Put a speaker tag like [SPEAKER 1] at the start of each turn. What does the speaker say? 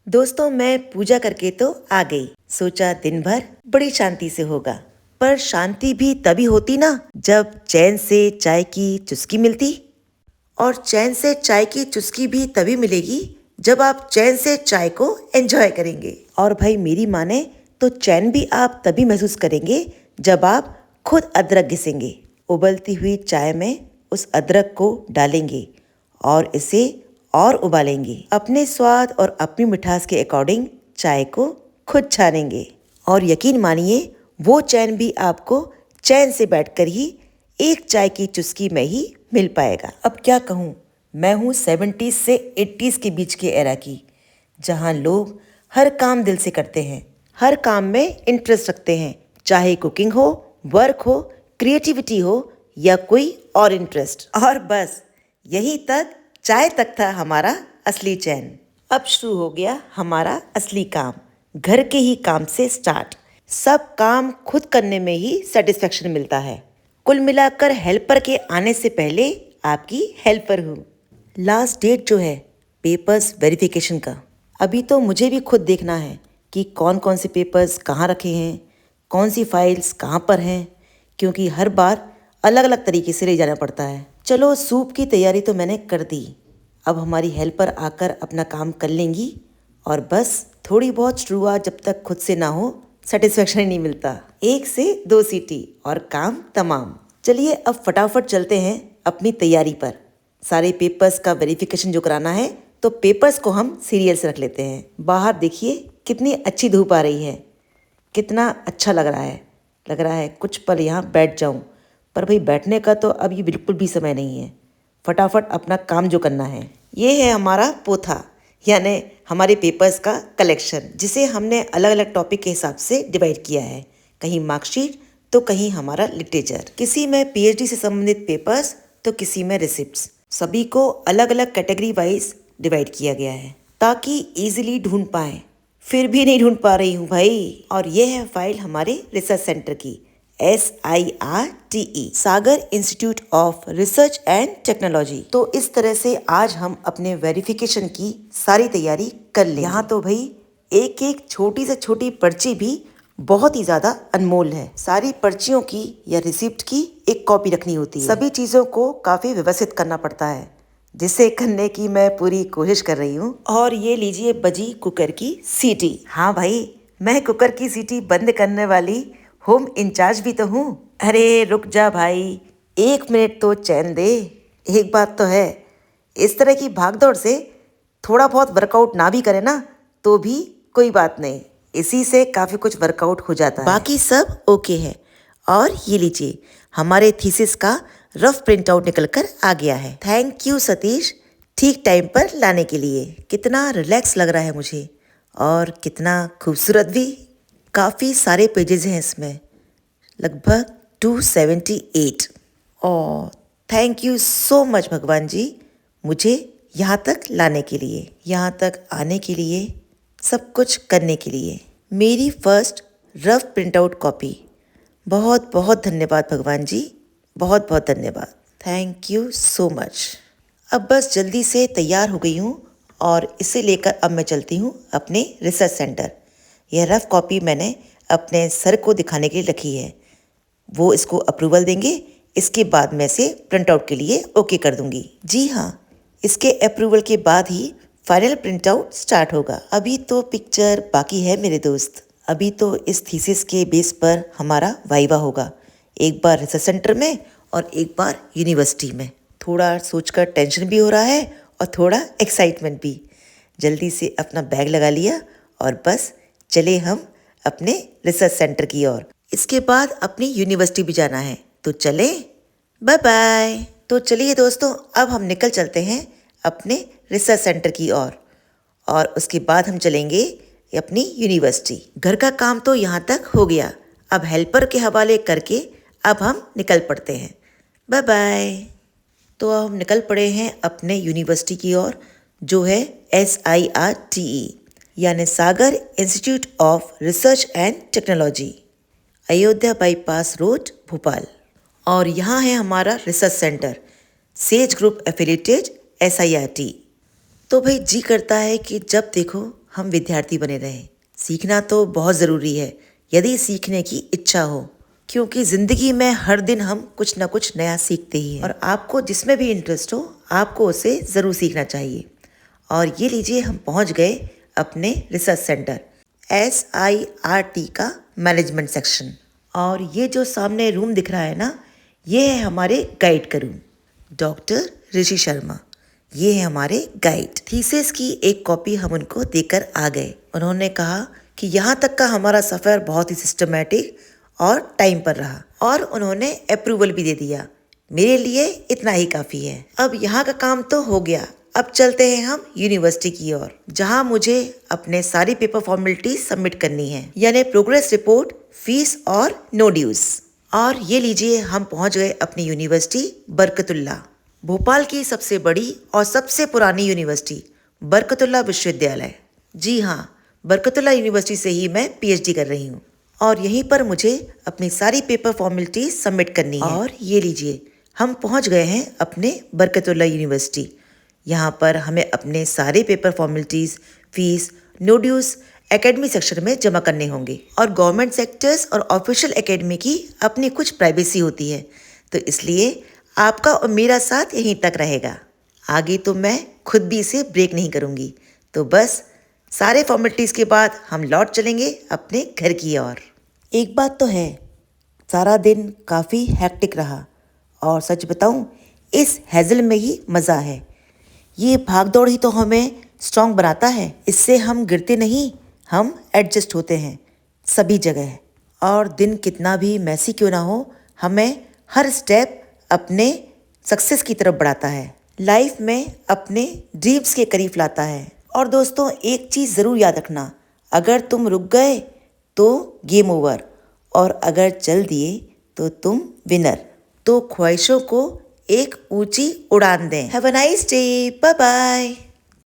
[SPEAKER 1] दोस्तों, मैं पूजा करके तो आ गई। सोचा दिन भर बड़ी शांति से होगा, पर शांति भी तभी होती ना जब चैन से चाय की चुस्की मिलती। और चैन से चाय की चुस्की भी तभी मिलेगी जब आप चैन से चाय को एंजॉय करेंगे। और भाई मेरी माने तो चैन भी आप तभी महसूस करेंगे जब आप खुद अदरक घिसेंगे। उबलती हुई चाय में उस अदरक को डालेंगे और इसे और उबालेंगे। अपने स्वाद और अपनी मिठास के अकॉर्डिंग चाय को खुद छानेंगे। और यकीन मानिए वो चैन भी आपको चैन से बैठकर ही एक चाय की चुस्की में ही मिल पाएगा। अब क्या कहूँ, मैं हूँ 70s से 80s के बीच के एरा की, जहाँ लोग हर काम दिल से करते हैं, हर काम में इंटरेस्ट रखते हैं, चाहे कुकिंग हो, वर्क हो, क्रिएटिविटी हो या कोई और इंटरेस्ट। और बस यहीं तक, चाय तक था हमारा असली चैन। अब शुरू हो गया हमारा असली काम, घर के ही काम से स्टार्ट। सब काम खुद करने में ही सेटिस्फेक्शन मिलता है। कुल मिलाकर हेल्पर के आने से पहले आपकी हेल्पर हूँ। लास्ट डेट जो है पेपर्स वेरिफिकेशन का, अभी तो मुझे भी खुद देखना है कि कौन कौन से पेपर्स कहाँ रखे हैं, कौन सी फाइल्स कहाँ पर हैं, क्योंकि हर बार अलग अलग तरीके से ले जाना पड़ता है। चलो, सूप की तैयारी तो मैंने कर दी। अब हमारी हेल्पर आकर अपना काम कर लेंगी और बस थोड़ी बहुत शुरुआत जब तक खुद से ना हो सेटिस्फेक्शन ही नहीं मिलता। 1 से 2 सीटी और काम तमाम। चलिए अब फटाफट चलते हैं अपनी तैयारी पर। सारे पेपर्स का वेरिफिकेशन जो कराना है, तो पेपर्स को हम सीरियल से रख लेते हैं। बाहर देखिए कितनी अच्छी धूप आ रही है, कितना अच्छा लग रहा है कुछ पल यहाँ बैठ जाऊँ। पर भाई बैठने का तो अब ये बिल्कुल भी समय नहीं है। फटाफट अपना काम जो करना है। ये है हमारा पोथा, यानी हमारे पेपर्स का कलेक्शन, जिसे हमने अलग अलग टॉपिक के हिसाब से डिवाइड किया है। कहीं मार्कशीट तो कहीं हमारा लिटरेचर, किसी में पीएचडी से संबंधित पेपर्स तो किसी में रिसिप्ट्स। सभी को अलग अलग कैटेगरी वाइज डिवाइड किया गया है ताकि इजीली ढूंढ पाएं। फिर भी नहीं ढूंढ पा रही हूँ भाई। और ये है फाइल हमारे रिसर्च सेंटर की, SIRTE, Sagar institute of research and technology. तो इस तरह से आज हम अपने वेरिफिकेशन की सारी तैयारी कर लें। यहाँ तो भाई एक एक छोटी से छोटी पर्ची भी बहुत ही ज्यादा अनमोल है। सारी पर्चियों की या रिसिप्ट की एक कॉपी रखनी होती है। सभी चीजों को काफी व्यवस्थित करना पड़ता है, जिसे करने की मैं पूरी कोशिश कर रही हूँ। और ये लीजिए बजी कुकर की सीटी। हाँ भाई, मैं कुकर की सीटी बंद करने वाली होम इंचार्ज भी तो हूँ। अरे रुक जा भाई, 1 मिनट तो चैन दे। एक बात तो है, इस तरह की भागदौड़ से थोड़ा बहुत वर्कआउट ना भी करे ना तो भी कोई बात नहीं, इसी से काफ़ी कुछ वर्कआउट हो जाता है। बाकी सब ओके है। और ये लीजिए हमारे थीसिस का रफ प्रिंट आउट निकल कर आ गया है। थैंक यू सतीश, ठीक टाइम पर लाने के लिए। कितना रिलैक्स लग रहा है मुझे, और कितना खूबसूरत भी। काफ़ी सारे पेजेस हैं इसमें, लगभग 278। और थैंक यू सो मच भगवान जी, मुझे यहाँ तक लाने के लिए, यहाँ तक आने के लिए, सब कुछ करने के लिए। मेरी first rough print out copy. बहुत बहुत धन्यवाद भगवान जी, बहुत बहुत धन्यवाद। Thank you so much. अब बस जल्दी से तैयार हो गई हूँ और इसे लेकर अब मैं चलती हूँ अपने रिसर्च सेंटर। यह रफ कॉपी मैंने अपने सर को दिखाने के लिए रखी है, वो इसको अप्रूवल देंगे। इसके बाद मैं इसे प्रिंट आउट के लिए ओके कर दूंगी। जी हाँ, इसके अप्रूवल के बाद ही फाइनल प्रिंट आउट स्टार्ट होगा। अभी तो पिक्चर बाकी है मेरे दोस्त। अभी तो इस थीसिस के बेस पर हमारा वाइवा होगा, एक बार रिसर्च सेंटर में और एक बार यूनिवर्सिटी में। थोड़ा सोचकर टेंशन भी हो रहा है और थोड़ा एक्साइटमेंट भी। जल्दी से अपना बैग लगा लिया और बस चले हम अपने रिसर्च सेंटर की ओर। इसके बाद अपनी यूनिवर्सिटी भी जाना है, तो चले। Bye bye. तो चलिए दोस्तों, अब हम निकल चलते हैं अपने रिसर्च सेंटर की ओर और उसके बाद हम चलेंगे अपनी यूनिवर्सिटी। घर का काम तो यहाँ तक हो गया, अब हेल्पर के हवाले करके अब हम निकल पड़ते हैं। Bye bye. तो अब हम निकल पड़े हैं अपने यूनिवर्सिटी की ओर, जो है SIRTE, यानी Sagar institute of research and technology, Ayodhya bypass road, Bhopal. और यहाँ है हमारा research centre, Sage group affiliated SIRT। तो भाई जी करता है कि जब देखो हम विद्यार्थी बने रहें। सीखना तो बहुत ज़रूरी है यदि सीखने की इच्छा हो, क्योंकि ज़िंदगी में हर दिन हम कुछ ना कुछ नया सीखते ही हैं और आपको जिसमें भी इंटरेस्ट हो आपको उसे ज़रूर सीखना चाहिए। और ये लीजिए हम पहुंच गए अपने रिसर्च सेंटर SIRT का मैनेजमेंट सेक्शन। और ये जो सामने रूम दिख रहा है ना, ये है हमारे गाइड का रूम। डॉक्टर ऋषि शर्मा ये है हमारे गाइड। थीसिस की एक कॉपी हम उनको देकर आ गए। उन्होंने कहा कि यहाँ तक का हमारा सफ़र बहुत ही सिस्टमेटिक और टाइम पर रहा और उन्होंने अप्रूवल भी दे दिया। मेरे लिए इतना ही काफ़ी है। अब यहाँ का काम तो हो गया, अब चलते हैं हम यूनिवर्सिटी की ओर, जहाँ मुझे अपने सारी पेपर फॉर्मेलिटी सबमिट करनी है, यानी प्रोग्रेस रिपोर्ट, फीस और नो ड्यूज। और ये लीजिए हम पहुँच गए अपनी यूनिवर्सिटी बरकतुल्ला, भोपाल की सबसे बड़ी और सबसे पुरानी यूनिवर्सिटी बरकतुल्ला विश्वविद्यालय। जी हाँ, बरकतुल्ला यूनिवर्सिटी से ही मैं PhD कर रही हूँ और यहीं पर मुझे अपनी सारी पेपर फॉर्मेलिटी सबमिट करनी है। और ये लीजिए हम पहुँच गए हैं अपने बरकतुल्ला यूनिवर्सिटी। यहाँ पर हमें अपने सारे पेपर फॉर्मेलिटीज़, फीस, नो ड्यूज़ एकेडमी सेक्शन में जमा करने होंगे। और गवर्नमेंट सेक्टर्स और ऑफिशियल एकेडमी की अपनी कुछ प्राइवेसी होती है, तो इसलिए आपका और मेरा साथ यहीं तक रहेगा। आगे तो मैं खुद भी इसे ब्रेक नहीं करूँगी। तो बस सारे फॉर्मेलिटीज़ के बाद हम लौट चलेंगे अपने घर की ओर। एक बात तो है, सारा दिन काफ़ी हैक्टिक रहा और सच बताऊं इस हैज़ल में ही मज़ा है। ये भागदौड़ ही तो हमें स्ट्रॉन्ग बनाता है। इससे हम गिरते नहीं, हम एडजस्ट होते हैं सभी जगह। और दिन कितना भी मैसी क्यों ना हो, हमें हर स्टेप अपने सक्सेस की तरफ बढ़ाता है, लाइफ में अपने ड्रीम्स के करीब लाता है। और दोस्तों एक चीज़ ज़रूर याद रखना, अगर तुम रुक गए तो गेम ओवर और अगर चल दिए तो तुम विनर। तो ख्वाहिशों को एक ऊंची उड़ान दें। Have a nice day, bye bye.